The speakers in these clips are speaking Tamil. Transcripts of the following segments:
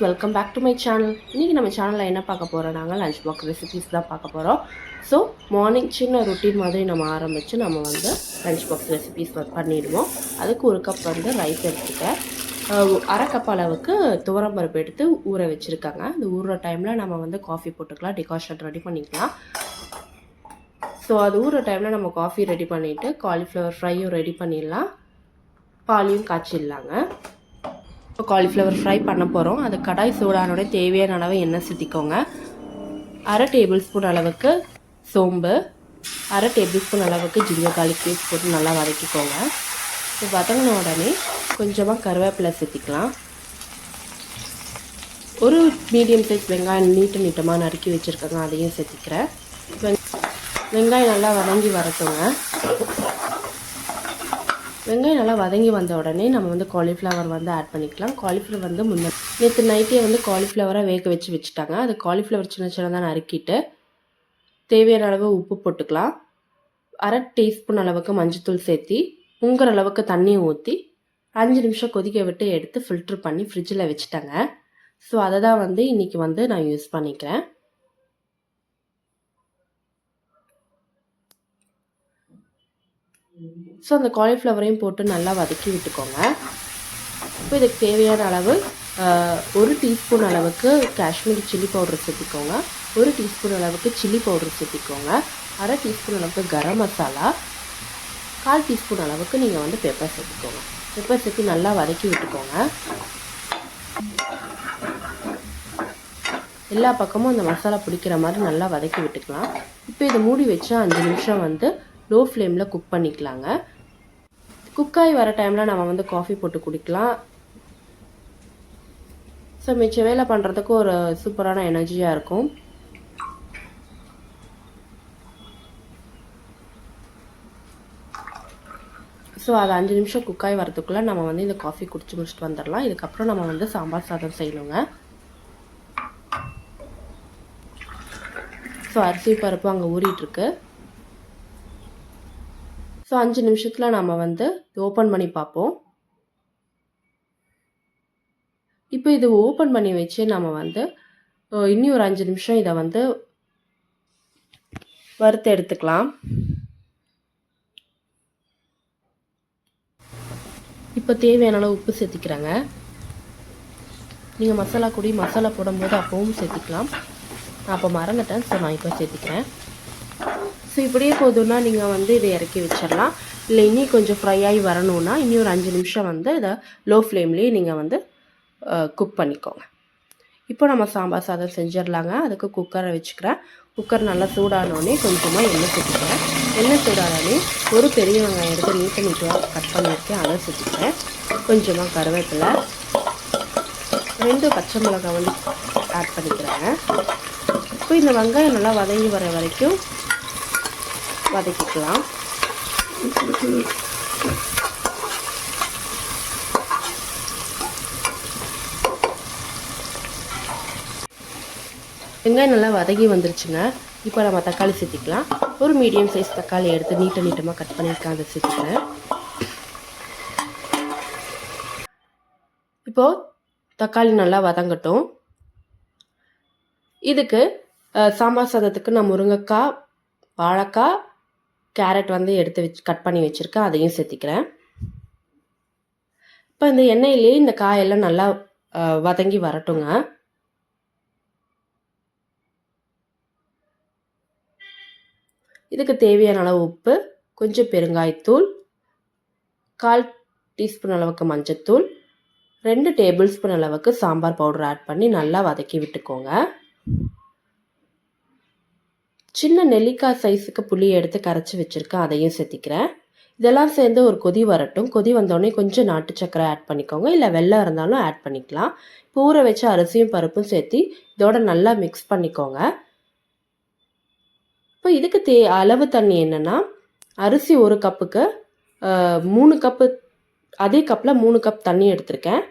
Welcome back to my channel. இன்றைக்கி நம்ம சேனலில் என்ன பார்க்க போகிறோம், நாங்கள் லஞ்ச் பாக்ஸ் ரெசிபீஸ் தான் பார்க்க போகிறோம். ஸோ மார்னிங் சின்ன ரொட்டீன் மாதிரி நம்ம ஆரம்பித்து நம்ம வந்து லஞ்ச் பாக்ஸ் ரெசிபீஸ் பண்ணிடுவோம். அதுக்கு ஒரு கப் வந்து ரைஸ் எடுத்துக்கிட்டேன். அரை கப் அளவுக்கு துவரம்பருப்பு எடுத்து ஊற வச்சுருக்காங்க. இந்த ஊறுற டைமில் நம்ம வந்து காஃபி போட்டுக்கலாம், டிகாஷன் ரெடி பண்ணிக்கலாம். ஸோ அது ஊறுற டைமில் நம்ம காஃபி ரெடி பண்ணிவிட்டு காலிஃப்ளவர் ஃப்ரையும் ரெடி பண்ணிடலாம், பாலையும் காய்ச்சிடலாங்க. இப்போ காலிஃப்ளவர் ஃப்ரை பண்ண போகிறோம். அது கடாய் சூடானோட தேவையான அளவு எண்ணெய் ஊற்றிக்கோங்க. அரை டேபிள் ஸ்பூன் அளவுக்கு சோம்பு, அரை டேபிள் ஸ்பூன் அளவுக்கு ஜிஞ்சர் கார்லிக் பேஸ்ட் போட்டு நல்லா வதக்கிக்கோங்க. இப்போ வதங்கின உடனே கொஞ்சமாக கருவேப்பிலை சேர்த்திக்கலாம். ஒரு மீடியம் சைஸ் வெங்காயம் நீட்டமாக நறுக்கி வச்சுருக்கேங்க, அதையும் சேர்த்திக்கிறேன். வெங்காயம் நல்லா வதங்கி வரட்டுங்க. வெங்காயம் நல்லா வதங்கி வந்த உடனே நம்ம வந்து காலிஃப்ளவர் வந்து ஆட் பண்ணிக்கலாம். காலிஃப்ளவர் வந்து நேற்று நைட்டே வந்து காலிஃப்ளவரை வேக வச்சுட்டாங்க. அது காலிஃப்ளவர் சின்ன சின்னதாக நறுக்கிட்டு தேவையான அளவு உப்பு போட்டுக்கலாம். அரை டீஸ்பூன் அளவுக்கு மஞ்சத்தூள் சேர்த்தி பொங்குற அளவுக்கு தண்ணி ஊற்றி 5 நிமிஷம் கொதிக்க விட்டு எடுத்து ஃபில்ட்ரு பண்ணி ஃப்ரிட்ஜில் வச்சுட்டாங்க. ஸோ அதை தான் வந்து இன்றைக்கி வந்து நான் யூஸ் பண்ணிக்கிறேன். ஸோ அந்த காலிஃப்ளவரையும் போட்டு நல்லா வதக்கி விட்டுக்கோங்க. இப்போ இதுக்கு தேவையான அளவு 1 டீஸ்பூன் அளவுக்கு காஷ்மீரி சில்லி பவுடர் சேர்த்திக்கோங்க, 1 டீஸ்பூன் அளவுக்கு சில்லி பவுடர் சேர்த்திக்கோங்க, அரை டீஸ்பூன் அளவுக்கு கரம் மசாலா, 1/4 டீஸ்பூன் அளவுக்கு நீங்கள் வந்து பெப்பர் சேர்த்துக்கோங்க. பெப்பர் சேர்த்து நல்லா வதக்கி விட்டுக்கோங்க. எல்லா பக்கமும் அந்த மசாலா பிடிக்கிற மாதிரி நல்லா வதக்கி விட்டுக்கலாம். இப்போ இதை மூடி வச்சு 5 நிமிஷம் வந்து லோ ஃப்ளேமில் குக் பண்ணிக்கலாங்க. குக்காகி வர டைமில் நம்ம வந்து காஃபி போட்டு குடிக்கலாம். ஸோ மிச்ச வேலை பண்ணுறதுக்கு ஒரு சூப்பரான எனர்ஜியாக இருக்கும். ஸோ அது 5 நிமிஷம் குக்காகி வரதுக்குள்ளே நம்ம வந்து இந்த காஃபி குடிச்சு முடிச்சுட்டு வந்துடலாம். இதுக்கப்புறம் நம்ம வந்து சாம்பார் சாதம் செய்யணுங்க. ஸோ அரிசி பருப்பு அங்கே ஊறிட்டுருக்கு. ஸோ 5 நிமிஷத்தில் நம்ம வந்து ஓப்பன் பண்ணி பார்ப்போம். இப்போ இது ஓப்பன் பண்ணி வச்சு நம்ம வந்து இன்னும் ஒரு 5 நிமிஷம் இதை வந்து வறுத்து எடுத்துக்கலாம். இப்போ தேவையான அளவு உப்பு சேர்த்திக்கிறாங்க. நீங்கள் மசாலா போடும்போது அப்பவும் சேர்த்திக்கலாம். நான் அப்போ மறந்துட்டேன், ஸோ நான் இப்போ சேர்த்திக்கிறேன். ஸோ இப்படியே போதும்னா நீங்கள் வந்து இதை இறக்கி வச்சிடலாம். இல்லை இன்னும் கொஞ்சம் ஃப்ரை ஆகி வரணுன்னா இன்னும் ஒரு 5 நிமிஷம் வந்து இதை லோ ஃப்ளேம்லேயே நீங்கள் வந்து குக் பண்ணிக்கோங்க. இப்போ நம்ம சாம்பார் சாதம் செஞ்சிடலாங்க. அதுக்கு குக்கரை வச்சுக்கிறேன். குக்கர் நல்லா சூடானோடனே கொஞ்சமாக எண்ணெய் சேர்த்துக்கிறேன். எண்ணெய் சூடானோடனே ஒரு பெரிய வெங்காயம் எடுத்து நீட்டாக கட் பண்ணியிருக்கேன், அதை சேர்த்துக்கிறேன். கொஞ்சமாக கருவேப்பிலை, 2 பச்சை மிளகாய் வந்து ஆட் பண்ணிக்கிறேங்க. இப்போ இந்த வெங்காயம் நல்லா வதங்கி வர வரைக்கும் வதக்கிக்கலாம். வெங்காயம் நல்லா வதங்கி வந்துருச்சுங்க. இப்போ நம்ம தக்காளி சேர்த்திக்கலாம். ஒரு மீடியம் சைஸ் தக்காளி எடுத்து நீட்டமாக கட் பண்ணியிருக்கேன், அதை சேர்த்துக்கிறேன். இப்போது தக்காளி நல்லா வதங்கட்டும். இதுக்கு சாம்பார் சாதத்துக்கு நான் முருங்கைக்காய், வாழைக்காய், கேரட் வந்து எடுத்து கட் பண்ணி வச்சுருக்கேன், அதையும் சேர்த்திக்கிறேன். இப்போ இந்த எண்ணெயிலே இந்த காயெல்லாம் நல்லா வதங்கி வரட்டுங்க. இதுக்கு தேவையான அளவு உப்பு, கொஞ்சம் பெருங்காயத்தூள், 1/4 டீஸ்பூன் அளவுக்கு மஞ்சத்தூள், 2 டேபிள் ஸ்பூன் அளவுக்கு சாம்பார் பவுடர் ஆட் பண்ணி நல்லா வதக்கி விட்டுக்கோங்க. சின்ன நெல்லிக்காய் சைஸுக்கு புளி எடுத்து கரைச்சி வச்சுருக்கேன், அதையும் சேர்த்திக்கிறேன். இதெல்லாம் சேர்ந்து ஒரு கொதி வரட்டும். கொதி வந்தோடனே கொஞ்சம் நாட்டு சக்கரை ஆட் பண்ணிக்கோங்க, இல்லை வெல்லம் இருந்தாலும் ஆட் பண்ணிக்கலாம். இப்போ ஊற வச்சு அரிசியும் பருப்பும் சேர்த்து இதோட நல்லா மிக்ஸ் பண்ணிக்கோங்க. இப்போ இதுக்கு அளவு தண்ணி என்னென்னா, அரிசி 1 கப்புக்கு 3 கப்பு, அதே கப்பில் 3 கப் தண்ணி எடுத்திருக்கேன்.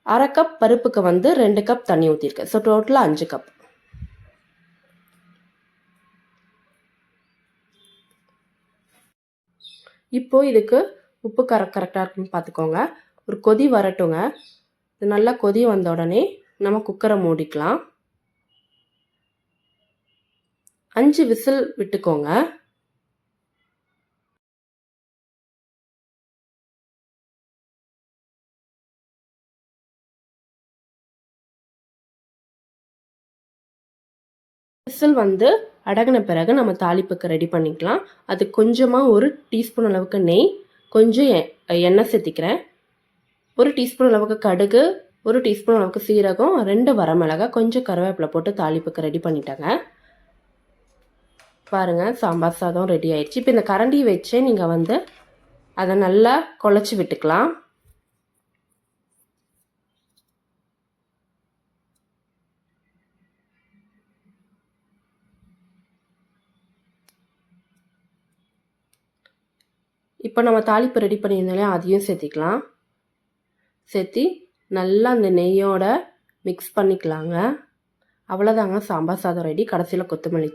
அரை கப் பருப்புக்கு வந்து 2 கப் தண்ணி ஊற்றிருக்கேன். ஸோ டோட்டலாக 5 கப். இப்போது இதுக்கு உப்பு கரெக்டாக இருக்குன்னு பார்த்துக்கோங்க. ஒரு கொதி வரட்டுங்க. இது நல்லா கொதி வந்த உடனே நம்ம குக்கரை மூடிக்கலாம். 5 விசில் விட்டுக்கோங்க. விசில் அடங்கின பிறகு நம்ம தாளிப்புக்கு ரெடி பண்ணிக்கலாம். அது கொஞ்சமாக 1 டீஸ்பூன் அளவுக்கு நெய், கொஞ்சம் எண்ணெய் சேர்த்திக்கிறேன். 1 டீஸ்பூன் அளவுக்கு கடுகு, 1 டீஸ்பூன் அளவுக்கு சீரகம், 2 வரமிளகாய், கொஞ்சம் கருவேப்பிலை போட்டு தாளிப்புக்கு ரெடி பண்ணிட்டேங்க. பாருங்கள், சாம்பார் சாதம் ரெடி ஆயிடுச்சு. இப்போ இந்த கரண்டி வச்சு நீங்கள் அதை நல்லா குழச்சி விட்டுக்கலாம். இப்போ நம்ம தாளிப்பு ரெடி பண்ணியிருந்தாலே அதையும் சேர்த்திக்கலாம். சேர்த்தி நல்லா அந்த நெய்யோட மிக்ஸ் பண்ணிக்கலாங்க. அவ்வளோதாங்க, சாம்பார் சாதம் ரெடி. கடைசியில் கொத்தமல்லி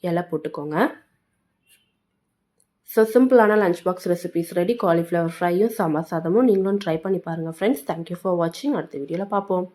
இலை போட்டுக்கோங்க. ஸோ சிம்பிளான lunch box recipes ready. Cauliflower ஃப்ரையும் சாம்பார் சாதமும் நீங்களும் ட்ரை பண்ணி பாருங்கள் ஃப்ரெண்ட்ஸ். தேங்க்யூ ஃபார் வாட்சிங். அடுத்த வீடியோவில் பார்ப்போம்.